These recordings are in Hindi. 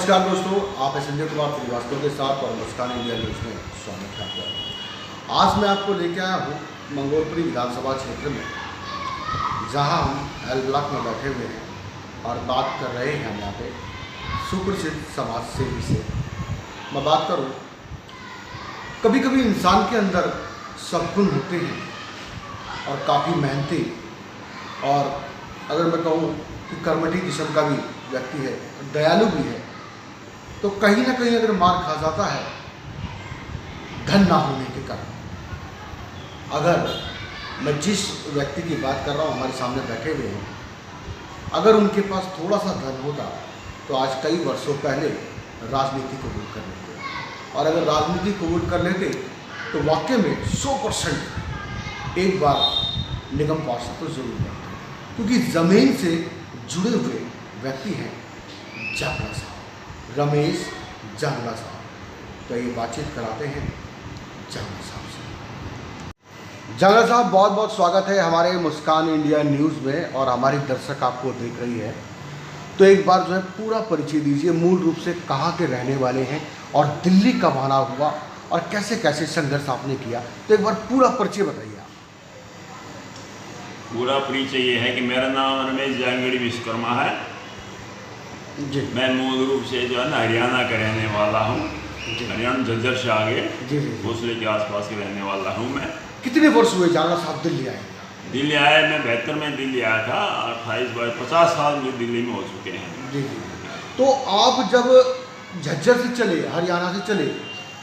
नमस्कार दोस्तों, आप संजय कुमार श्रीवास्तव के साथ और मुस्कान इंडिया न्यूज़ में स्वागत है आपका। आज मैं आपको लेके आया हूँ मंगोलपुरी विधानसभा क्षेत्र में, जहाँ हम एल ब्लॉक में बैठे हुए हैं और बात कर रहे हैं। हम यहाँ पे सुप्रसिद्ध समाज सेवी से मैं बात करूँ। कभी कभी इंसान के अंदर सद्गुण होते हैं और काफ़ी मेहनती, और अगर मैं कहूँ कि कर्मठी किस्म का भी व्यक्ति है, दयालु भी है, तो कहीं ना कहीं अगर मार खा जाता है धन ना होने के कारण। अगर मैं जिस व्यक्ति की बात कर रहा हूँ, हमारे सामने बैठे हुए हैं, अगर उनके पास थोड़ा सा धन होता तो आज कई वर्षों पहले राजनीति कबूल कर लेते, और अगर राजनीति कबूल कर लेते तो वाकई में 100% एक बार निगम पार्षद तो जरूर बनते, क्योंकि ज़मीन से जुड़े हुए व्यक्ति हैं जांगला साहब, रमेश जांगला साहब। तो ये बातचीत कराते हैं जांगला साहब से। जांगला साहब, बहुत बहुत स्वागत है हमारे मुस्कान इंडिया न्यूज़ में, और हमारी दर्शक आपको देख रही है। तो एक बार जो है पूरा परिचय दीजिए, मूल रूप से कहाँ के रहने वाले हैं और दिल्ली कब आना हुआ और कैसे कैसे संघर्ष आपने किया, तो एक बार पूरा परिचय बताइए आप। पूरा परिचय ये है कि मेरा नाम रमेश जांगड़ी विश्वकर्मा है जी। मैं मूल रूप से जो है ना हरियाणा का रहने वाला हूँ। हरियाणा झज्जर से आगे जी भोसले के आसपास के रहने वाला हूँ मैं। कितने वर्ष हुए जांगला साहब दिल्ली आए? दिल्ली आए, मैं 72 में दिल्ली आया था। 50 साल मुझे दिल्ली में हो चुके हैं। जी। तो आप जब झज्जर से चले, हरियाणा से चले,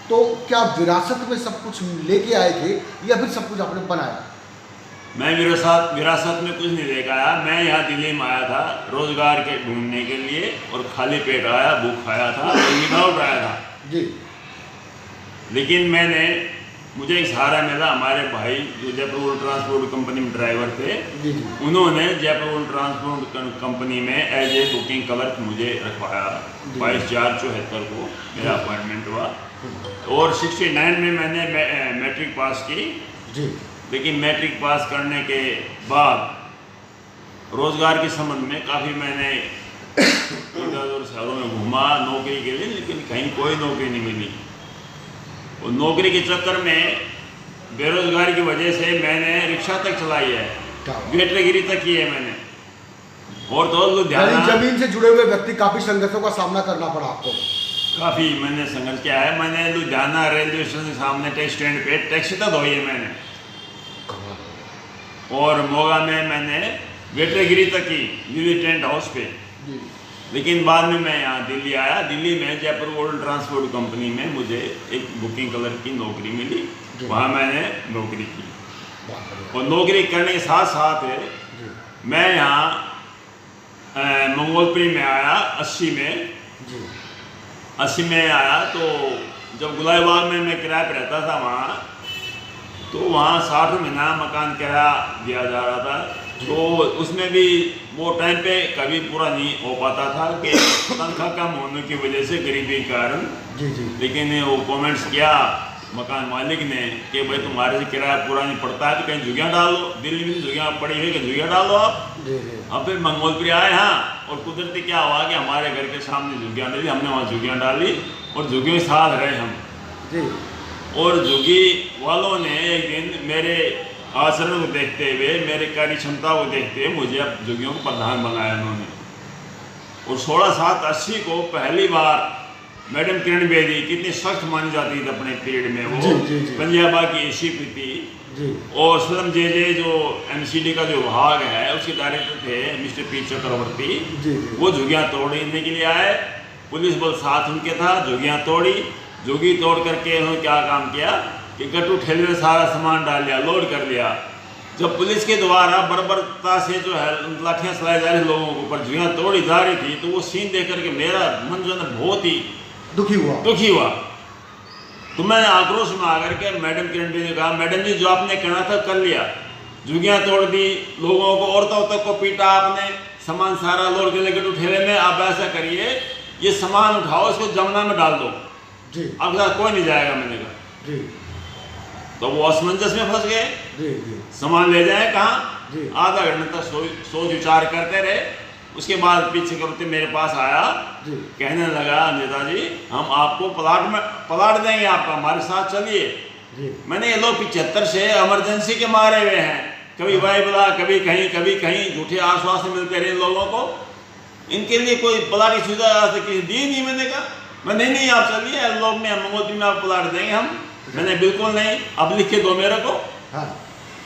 तो क्या विरासत में सब कुछ लेके आए थे या फिर सब कुछ आपने बनाया? मैं विरासत में कुछ नहीं लेकर आया। मैं यहाँ दिल्ली में आया था रोजगार के ढूंढने के लिए, और खाली पेट आया, भूख खाया था, विदाउट आया था जी। लेकिन मुझे एक सहारा मिला। हमारे भाई जो जयपुर ट्रांसपोर्ट कंपनी में ड्राइवर थे, जी जी। उन्होंने जयपुर ट्रांसपोर्ट कंपनी में एज ए बुकिंग क्लर्क मुझे रखवाया। 22/4/74 को मेरा अपॉइंटमेंट हुआ, और 69 में मैंने मैट्रिक पास की जी। लेकिन मैट्रिक पास करने के बाद रोज़गार के संबंध में काफ़ी मैंने इधर शहरों में घूमा नौकरी के लिए, लेकिन कहीं कोई नौकरी नहीं मिली। और नौकरी के चक्कर में बेरोजगारी की वजह से मैंने रिक्शा तक चलाई है, वेटरगिरी तक की है मैंने। और तो लुधियाना, जमीन से जुड़े हुए व्यक्ति काफ़ी संघर्षों का सामना करना पड़ा आपको? काफ़ी मैंने संघर्ष किया है। मैंने लुधियाना रेलवे स्टेशन के सामने टैक्सी स्टैंड पे टैक्सी तक धोई है मैंने, और मोगा में मैंने वेटरगिरी तक की दिल्ली टेंट हाउस पे। लेकिन बाद में मैं यहाँ दिल्ली आया। दिल्ली में जयपुर ओल्ड ट्रांसपोर्ट कंपनी में मुझे एक बुकिंग क्लर्क की नौकरी मिली, वहाँ मैंने नौकरी की। और नौकरी करने के साथ साथ मैं यहाँ मंगोलपुरी में आया 80 में आया। तो जब गुलाईबाग में मैं किराए पर रहता था वहाँ, तो वहाँ 60 महीना मकान किराया दिया जा रहा था। तो उसमें भी वो टाइम पे कभी पूरा नहीं हो पाता था कि तनख्वाह कम होने की वजह से, गरीबी के कारण। जी। लेकिन वो कमेंट्स किया मकान मालिक ने कि भाई तुम्हारे से किराया पूरा नहीं पड़ता है तो कहीं झुग्गियाँ डाल लो। दिल्ली में झुग्गियाँ पड़ी हुई कि झुग्गियाँ डाल लो आप। अब फिर मंगोलपुरी आए हाँ, और कुदरती क्या हुआ कि हमारे घर के सामने झुग्गियाँ डाली, हमने वहाँ झुग्गियाँ डाली और झुग्गियों के साथ रहे हम जी। और झुग्गी वालों ने एक दिन मेरे आचरण को देखते हुए, मेरे कार्य क्षमता को देखते हुए मुझे अब झुग्गियों को प्रधान बनाया उन्होंने। और 16/7/80 को पहली बार मैडम किरण बेदी, कितनी सख्त मानी जाती थी अपने पीरियड में, वो पंजाबा की एसीपी थी, और स्वयं जे जो MCD का जो विभाग है उसके डायरेक्टर थे मिस्टर पी चक्रवर्ती, वो झुग्गियाँ तोड़ने के लिए आए। पुलिस बल साथ उनके था, झुग्गियाँ तोड़ी। झुग्गी तोड़ करके उन्होंने क्या काम किया कि गट्टू ठेले में सारा सामान डाल लिया, लोड कर लिया। जब पुलिस के द्वारा बर्बरता से जो है लाठियाँ चलाई जा रही लोगों के ऊपर, झुग्गियाँ तोड़ी जा रही थी, तो वो सीन देख करके मेरा मन जो है बहुत ही दुखी हुआ। तो मैंने आक्रोश में आकर के मैडम किरण बेदी ने कहा, मैडम जी जो आपने करना था कर लिया, झुग्गियाँ तोड़ दी, लोगों को, औरतों तक को पीटा आपने, सामान सारा लोड कर गट्टू ठेले में। आप ऐसा करिए, ये सामान उठाओ, इसको जमुना में डाल दो जी, अब कोई नहीं जाएगा। मैंने कहा जी। तो वो असमंजस में फंस गए। सामान ले जाए कहाँ? आधा घंटे तक सोच विचार करते रहे। उसके बाद पीछे करते मेरे पास आया, जी कहने लगा नेताजी हम आपको प्लाट देंगे, आपका हमारे साथ चलिए। जी मैंने ये लोग 75 से इमरजेंसी के मारे हुए हैं, कभी वाइबला कभी कहीं झूठे आश्वासन मिलते रहे लोगों को, इनके लिए कोई प्लाट की सुविधा आज तक किसी दी नहीं। मैंने कहा मैं नहीं आप चलिए लोग में मंगोत्री में आप प्लाट देंगे हम। मैंने बिल्कुल नहीं, अब लिख के दो मेरे को। हाँ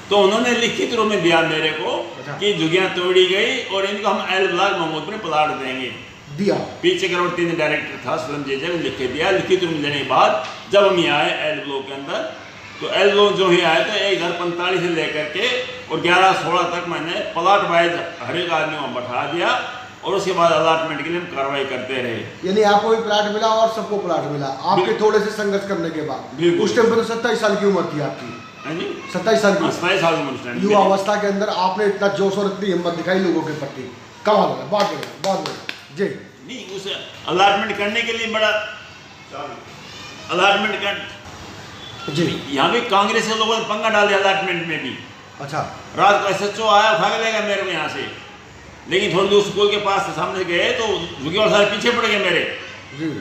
तो उन्होंने लिखित रूप में दिया मेरे को कि जुगियां तोड़ी गई और इनको हम एल ब्लॉक मंगोत्री में प्लाट देंगे। दिया पीछे करवटी ने डायरेक्टर था स्वयं जी लिख के दिया। लिखित रूप में देने के बाद जब हम यहाँ आए एल ब्लॉक के अंदर, तो एल ब्लॉक जो ही आए तो 1045 से लेकर के और 1116 तक मैंने प्लाट वाइज हर एक आदमी को बैठा दिया और उसके बाद अलॉटमेंट के लिए हम कार्रवाई करते रहे। यानी आपको भी प्लाट मिला और सबको प्लाट मिला आपके थोड़े से संघर्ष करने के बाद। उस टाइम पर तो 27 साल की उम्र थी आपकी। हाँ जी 27 साल की 27 साल की उम्र। युवा अवस्था के अंदर आपने इतना जोश और इतनी हिम्मत दिखाई लोगों के प्रति, कमाल है, बहुत बढ़िया जी। नहीं उसे अलॉटमेंट करने के लिए बड़ा अलॉटमेंट कर जी यहाँ भी कांग्रेस के लोगों ने पंगा डाल दिया अलॉटमेंट में भी। अच्छा रात को SHO आया उठा के लेगा मेरे को यहाँ से, लेकिन थोड़ी दूर स्कूल के पास सामने गए तो झुके सारे पीछे पड़ गए मेरे। जी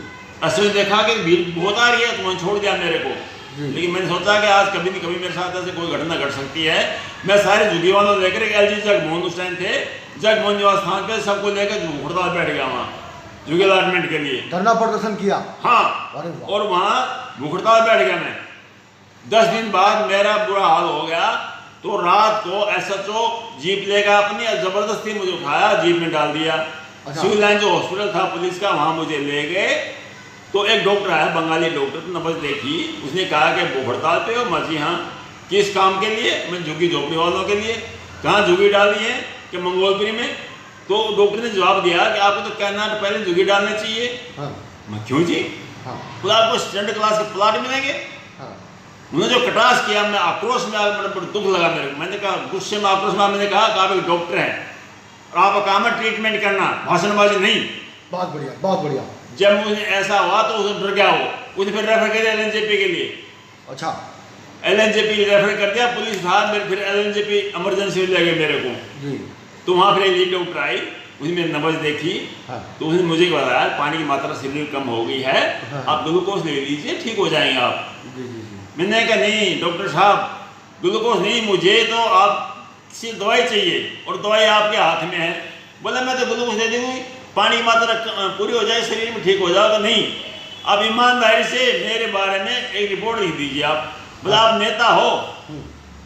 असली देखा कि भीड़ बहुत आ रही है तो वहीं छोड़ दिया मेरे को। जी। लेकिन मैंने सोचा कि आज कभी नहीं कभी मेरे साथ ऐसे कोई घटना घट सकती है। मैं सारे झुग्गी वालों लेकर LG जगमोहन उस टाइम थे, जगमोहन निवास स्थान पे सबको लेकर हड़ताल बैठ गया वहाँ झुग्गी अलॉटमेंट के लिए। धरना प्रदर्शन किया। हाँ अरे वाह। और वहाँ भूख हड़ताल बैठ गया मैं। 10 दिन बाद मेरा बुरा हाल हो गया तो रात को SHO जीप लेगा अपनी जबरदस्ती मुझे उठाया, जीप में डाल दिया। अच्छा। सिविल लाइन जो हॉस्पिटल था पुलिस का वहां मुझे ले गए। तो एक डॉक्टर आया बंगाली डॉक्टर, तो नब्ज देखी, उसने कहा कि वो हड़ताल पे हो। मैं जी हाँ, किस काम के लिए? मैं झुग्गी झोपड़ी वालों के लिए। कहाँ झुग्गी डाली है? कि मंगोलपुरी में। तो डॉक्टर ने जवाब दिया कि आपको तो कहना पहले झुग्गी डालनी चाहिए। हाँ मैं क्यों जी? हाँ तो आपको स्टैंडर्ड क्लास के प्लाट मिलेंगे। हाँ उन्होंने जो कटास किया, मैं आक्रोश में आया, मेरे दुख लगा मेरे को। मैंने कहा गुस्से में आक्रोश में मैंने कहा कि आप एक डॉक्टर हैं और आपका काम है ट्रीटमेंट करना, भाषणबाजी नहीं। बहुत बढ़िया बहुत बढ़िया। जब मुझे ऐसा हुआ तो उसे डर गया हो, उसने फिर रेफर कर दिया LNJP के लिए। अच्छा LNJP रेफर कर दिया, पुलिस साहब मेरे फिर LNJP इमरजेंसी ले गए मेरे को। जी तो वहाँ फिर एक डॉक्टर आई, उसने मेरी नब्ज देखी। हाँ। तो उसने मुझे बताया पानी की मात्रा शरीर कम हो गई है, हाँ। आप ग्लूकोज ले लीजिए, ठीक हो जाएंगे आप। जी जी जी मैंने कहा नहीं डॉक्टर साहब, ग्लूकोज नहीं, मुझे तो आपसे दवाई चाहिए और दवाई आपके हाथ में है। बोला मैं तो ग्लूकोज दे दूँगी, पानी की मात्रा पूरी हो जाए, शरीर में ठीक हो जाएगा। नहीं, अब ईमानदारी से मेरे बारे में एक रिपोर्ट लिख दीजिए आप। बोला आप नेता हो?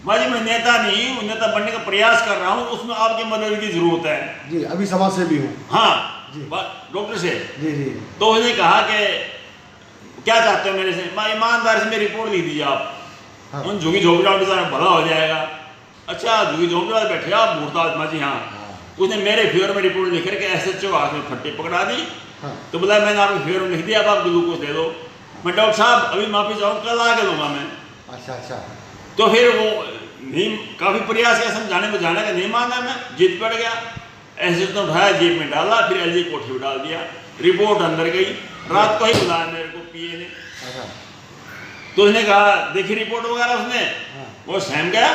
माँ जी मैं नेता नहीं हूँ, नेता बनने का प्रयास कर रहा हूँ, उसमें आपकी मदद की जरूरत है। जी अभी समाज से भी हूँ। हाँ जी। डॉक्टर से। जी जी तो उसने कहा कि क्या चाहते हो मेरे से? मैं ईमानदारी से मेरी रिपोर्ट लिख दीजिए आप। हाँ। उन झुगी झोपड़ी वाले सारा भला हो जाएगा। अच्छा झुगी झोपड़ी वाले बैठे आप भूरताल माँ जी। हाँ उसने मेरे फेवर में रिपोर्ट लिख करके SHO हाथ में फट्टे पकड़ा दी। हाँ तो बोला मैंने आपके फेवर में लिख दिया, अब आप ग्लूकोज दे दो। मैं डॉक्टर साहब अभी माफी चाहूँ, कल आके लूँगा मैं। अच्छा अच्छा तो फिर वो नहीं, काफ़ी प्रयास किया समझाने बुझाने का, नहीं माना। मैं जिद पड़ गया। SHO ने उठाया, जेब में डाला, फिर LG कोठी में डाल दिया। रिपोर्ट अंदर गई। रात को ही बुलाया मेरे को PA ने। अच्छा तो उसने कहा देखी रिपोर्ट वगैरह, उसने हाँ। वो सहम गया।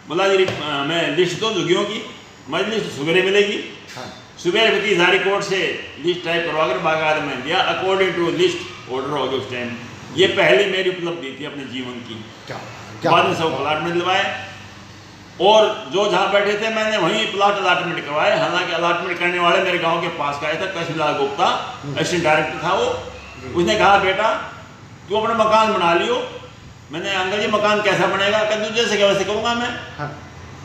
बोला जी मैं लिस्ट दो झुग्गियों की। मैं लिस्ट सवेरे मिलेगी। हाँ सुबह 30,000 कोर्ट से लिस्ट टाइप करवा कर बाकायदा मैं दिया, अकॉर्डिंग टू लिस्ट ऑर्डर हो गया उस टाइम। ये पहली मेरी उपलब्धि थी अपने जीवन की। क्या बाद में सब प्लाटमेंट दिलवाए और जो जहाँ बैठे थे मैंने वहीं प्लाट अलॉटमेंट करवाए। हालांकि अलॉटमेंट करने वाले मेरे गांव के पास का आया था, कशिलाल गुप्ता असिस्टेंट डायरेक्टर था वो। उसने कहा बेटा तू अपना मकान बना लियो। मैंने अंकल जी मकान कैसा बनेगा? कहते तू जैसे क्या वैसे कहूँगा मैं। हाँ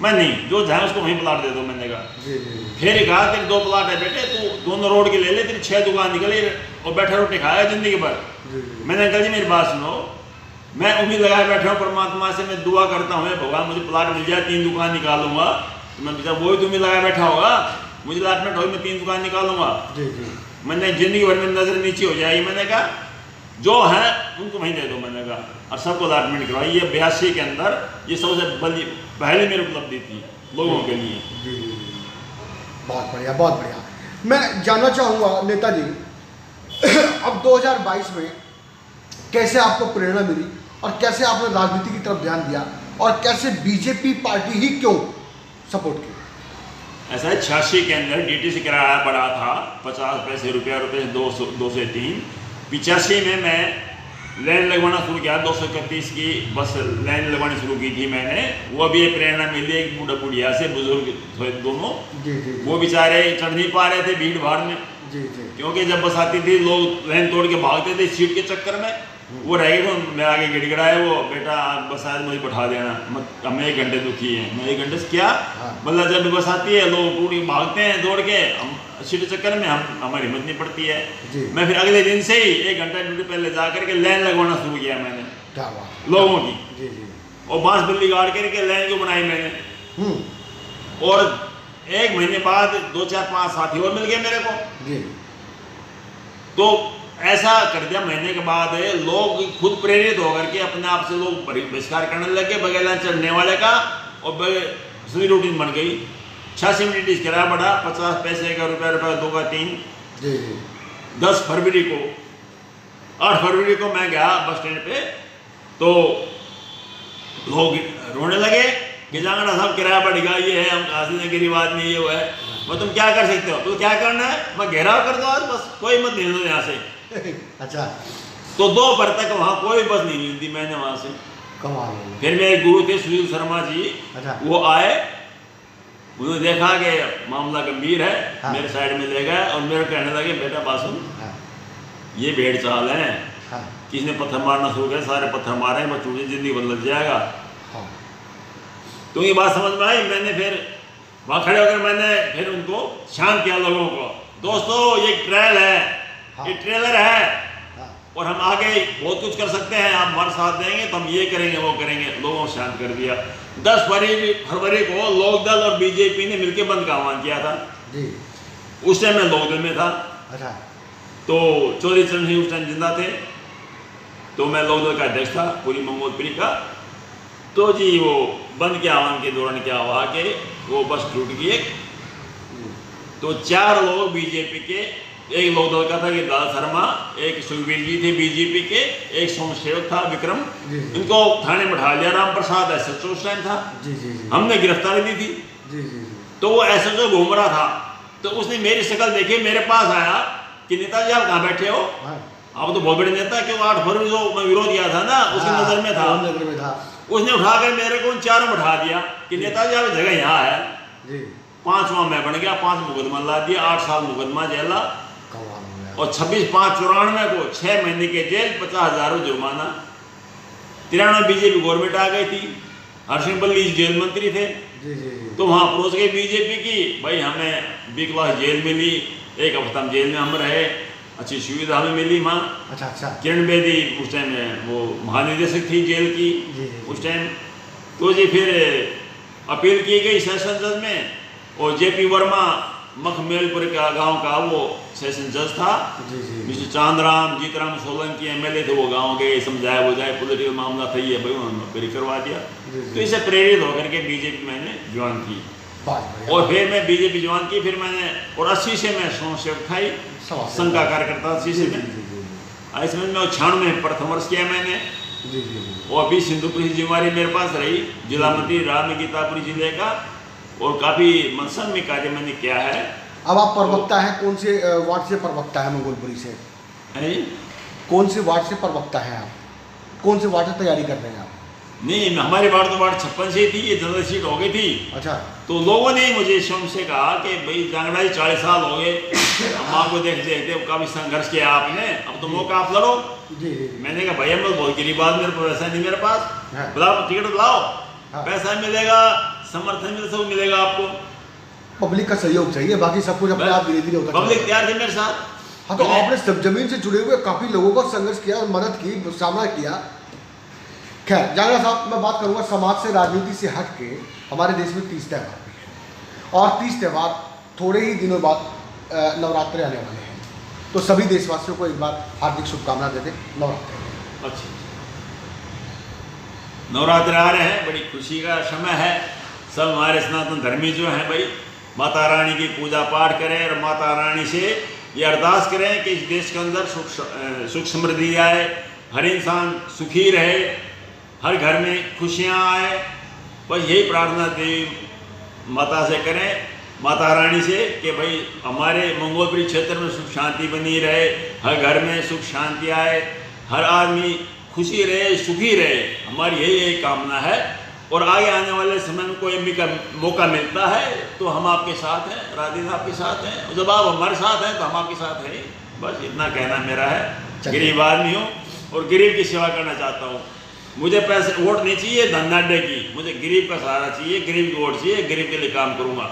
मैं नहीं, जो चाहे उसको वहीं प्लाट दे दो। मैंने कहा जी जी फिर कहा तेरे 2 प्लाट है बेटे, तू दोनों रोड के ले ले, तेरी 6 दुकान निकली और बैठा रोटी खाया जिंदगी भर। जी जी मैंने अंकल जी मेरी बात सुनो, मैं उम्मीद लगाए बैठा हूँ परमात्मा से, मैं दुआ करता हूँ भगवान मुझे प्लाट मिल जाए, 3 दुकान निकालूंगा। तो मैं बेचा वही तुम्हें लगाए बैठा होगा, मुझे अलॉटमेंट होगी मैं 3 दुकान निकालूंगा। जी जी मैंने जिंदगी भर में नजर नीचे हो जाएगी। मैंने कहा जो है उनको वहीं दे दो। मैंने कहा और सबको अलॉटमेंट करवाई। ये 82 के अंदर ये सबसे बड़ी पहली मेरी उपलब्धि थी लोगों के लिए। जी जी जी बहुत बढ़िया बहुत बढ़िया। मैं जानना चाहूँगा नेताजी अब 2022 में कैसे आपको प्रेरणा मिली और कैसे आपने राजनीति की तरफ ध्यान दिया और कैसे बीजेपी पार्टी ही क्यों सपोर्ट की? ऐसा है 86 के अंदर डीटीसी किराया बढ़ा था 50 पैसे रुपये 2 से 3। 85 में मैं लाइन लगवाना शुरू किया, 231 की बस लाइन लगवानी शुरू की थी मैंने। वो भी एक प्रेरणा मिली एक बूढ़ा बुढ़िया से, बुजुर्ग थे दोनों। वो बेचारे चढ़ नहीं पा रहे थे भीड़ भाड़ में, क्योंकि जब बस आती थी लोग लाइन तोड़ के भागते थे सीट के चक्कर में। वो रह गए, तो मैं आगे गिड़गिड़ाए, वो बेटा बस आज मुझे बैठा देना, हमें 1 घंटे दुखी है। मैं 1 घंटे से क्या, मतलब जब बस आती है लोग पूरी भागते हैं दौड़ के, हम सीट के चक्कर में हमारी हिम्मत नहीं पड़ती है। मैं फिर अगले दिन से ही 1 घंटा ड्यूटी पहले जा करके लाइन लगवाना शुरू किया मैंने लोगों की, और बांस बल्ली गाड़ करके लाइन को बनाई मैंने। और 1 महीने बाद 2 4 5 साथी और मिल गए मेरे को। तो ऐसा कर दिया, महीने के बाद लोग खुद प्रेरित होकर के अपने आप से लोग बहिष्कार करने लगे बगैर चढ़ने वाले का, और सभी रूटीन बन गई। 86 मिनट किराया बढ़ा, 50 पैसे का रुपया 2 का 3। 10 फरवरी को 8 फरवरी को मैं गया बस स्टैंड पे, तो लोग रोने लगे कि जांगड़ा साहब किराया बढ़ गया, ये है, हम काशी गरीब आदमी, ये वो है। मैं तुम क्या कर सकते हो, तो क्या करना है, मैं घेराव कर दो आज, बस कोई मत नहीं दो यहाँ से। अच्छा। तो 2 पर तक वहाँ कोई बस नहीं मिलती मैंने वहाँ से। कमाल। फिर मेरे गुरु थे सुनील शर्मा जी। अच्छा। वो आए, उन्होंने देखा कि मामला गंभीर है। हाँ। मेरे साइड में ले गए और मेरे कहने लगे, बेटा बासु, हाँ, ये भेड़ चाल है। हाँ। किसी ने पत्थर मारना शुरू किया, सारे पत्थर मारे, बच्चों की जिंदगी बदल जाएगा। हाँ। तो ये बात समझ में आई। मैंने फिर वहाँ खड़े होकर मैंने फिर उनको शांत किया लोगों को, दोस्तों ये ट्रेल है। हाँ। ये ट्रेलर है। हाँ। और हम आगे बहुत कुछ कर सकते हैं, आप हमारे साथ देंगे तो हम ये करेंगे वो करेंगे। लोगों को शांत कर दिया। 10 फरवरी को लोकदल और बीजेपी ने मिलकर बंद का आह्वान किया था जी। उस टाइम मैं लोकदल में था। अच्छा। तो चौधरी चरण सिंह उस टाइम जिंदा थे, तो मैं लोकदल का अध्यक्ष था पूरी मंगोलपुरी का। तो जी वो बंद के आह्वान के दौरान क्या हुआ कि वो बस टूट गई। तो 4 लोग बीजेपी के, एक लोकदल का था कि दादा शर्मा, एक सुखबीर जी थे बीजेपी के, एक सोमसेवक था विक्रम, इनको थाने में बिठा लिया। राम प्रसाद एसएचओ उस टाइम था। हमने गिरफ्तारी दी थी। तो वो एसएचओ घूम रहा था, तो उसने मेरी शक्ल देखी, मेरे पास आया कि नेताजी आप कहाँ बैठे हो, आप तो बहुत बड़े नेता, क्यों 8 फरवरी जो मैं विरोध किया था ना, उसकी नजर में था। उसने उठाकर मेरे को उन 4 में बैठा दिया कि नेताजी आप जगह यहाँ है। 5वां मैं बन गया, 5 मुकदमा ला दिया, 8 साल मुकदमा जेला, और 26/5/94 को 6 महीने के जेल, 50,000 जुर्माना। 93 बीजेपी गवर्नमेंट आ गई थी, हरसिंह बल्ली जेल मंत्री थे। तो वहाँ परोस गई बीजेपी की, भाई हमें B क्लास जेल मिली, 1 हफ्ता जेल में हम रहे, अच्छी सुविधा हमें मिली वहाँ। अच्छा। किरण बेदी उस टाइम वो महानिदेशक थी जेल की उस टाइम। तो जी फिर अपील की गई सेशन जज में, और JP वर्मा मखमेलपुर का गांव का वो सेशन जज था। मिस्टर चांदराम जीतराम सोलंकी MLA थे, वो गांव गए, समझाया वो जाए, पॉलिटिकल मामला था ये, भाई उन्होंने पेरी करवा दिया। तो इससे प्रेरित होकर के बीजेपी मैंने ज्वाइन की, और फिर मैं बीजेपी ज्वाइन की। फिर मैंने, और 80 से मैं सोमसेवक था, संघ का कार्यकर्ता 80 से में। इसमें मैं 96 में प्रथम वर्ष किया मैंने। और अभी सिंधुपुरी जिम्मेवारी मेरे पास रही, जिला मंत्री रहा मैं गीतापुरी जिले का, और काफ़ी मनसन में कार्य मैंने किया है। अब आप प्रवक्ता हैं, कौन से वार्ड से प्रवक्ता है मंगोलपुरी से? कौन से वार्ड से प्रवक्ता हैं आप? कौन से वार्ड से तैयारी कर रहे हैं आप? नहीं, हमारे वार्ड तो वार्ड 56 से थी, ये जनरल सीट हो गई थी। अच्छा। तो लोगों ने मुझे स्वयं से कहा कि भाई जांगड़ा जी 40 साल हो गए, हम आपको देखते देखते काफ़ी संघर्ष किया आपने, अब तो मौका आप लड़ो। जी। मैंने कहा भाई हम लोग बहुत गरीब आदमी, मेरे पास पैसा नहीं, मेरे पास बुलाओ, टिकट बुलाओ, पैसा मिलेगा, समर्थन मिल सब मिलेगा आपको। पब्लिक का सहयोग चाहिए, बाकी सब कुछ अपने आप धीरे धीरे होता है। पब्लिक तैयार थी मेरे साथ। हाँ, तो आपने सब जमीन से जुड़े हुए काफ़ी लोगों का संघर्ष किया, मदद की, सामना किया। खैर जांगड़ा साहब, मैं बात करूँगा समाज से, राजनीति से हट के हमारे देश में 30 त्यौहार भी है, और 30 त्यौहार थोड़े ही दिनों बाद नवरात्रे आने वाले हैं। तो सभी देशवासियों को एक बार हार्दिक शुभकामना देते नवरात्रे। अच्छा, नवरात्र आ रहे हैं, बड़ी खुशी का समय है। सब हमारे सनातन धर्मी जो हैं भाई, माता रानी की पूजा पाठ करें, और माता रानी से ये अरदास करें कि इस देश के अंदर सुख समृद्धि आए, हर इंसान सुखी रहे, हर घर में खुशियाँ आए। बस यही प्रार्थना देवी माता से करें। माता रानी से कि भाई हमारे मंगोलपुरी क्षेत्र में सुख शांति बनी रहे, हर घर में सुख शांति आए, हर आदमी खुशी रहे, सुखी रहे। हमारी यही कामना है। और आगे आने वाले समय में कोई भी मौका मिलता है तो हम आपके साथ हैं, राधे आपके साथ हैं। जब आप हमारे साथ हैं तो हम आपके साथ हैं। बस इतना कहना मेरा है। गरीब आदमी हूँ और गरीब की सेवा करना चाहता हूँ। मुझे पैसे वोट नहीं चाहिए धन्नाडे की, मुझे गरीब का सहारा चाहिए, गरीब की वोट चाहिए, गरीब के लिए काम करूँगा।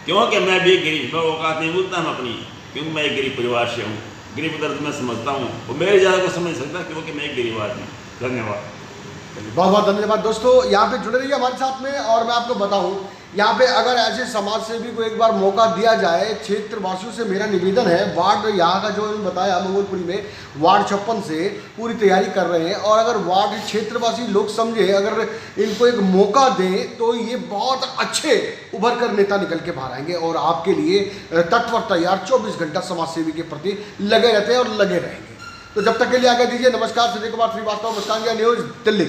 क्योंकि मैं भी गरीब, मैं औकात नहीं बोलता हूँ अपनी, क्योंकि मैं एक गरीब परिवार से हूँ। गरीब दर्द मैं समझता हूँ और मेरे ज़्यादा को समझ सकता क्योंकि मैं एक गरीब आदमी हूँ। धन्यवाद। बहुत बहुत धन्यवाद दोस्तों, यहाँ पे जुड़े रहिए हमारे साथ में। और मैं आपको बताऊं, यहाँ पे अगर ऐसे समाज सेवी को एक बार मौका दिया जाए, क्षेत्रवासियों से मेरा निवेदन है, वार्ड यहाँ का जो इन्होंने बताया मंगोलपुरी में वार्ड 56 से पूरी तैयारी कर रहे हैं। और अगर वार्ड क्षेत्रवासी लोग समझे, अगर इनको एक मौका दें तो ये बहुत अच्छे उभर कर नेता निकल के बाहर आएंगे और आपके लिए तत्पर तैयार 24 घंटा समाज सेवी के प्रति लगे रहते हैं और लगे रहेंगे। तो जब तक के लिए आगे दीजिए नमस्कार। संजय कुमार श्रीवास्तव, मुस्कान न्यूज़, दिल्ली।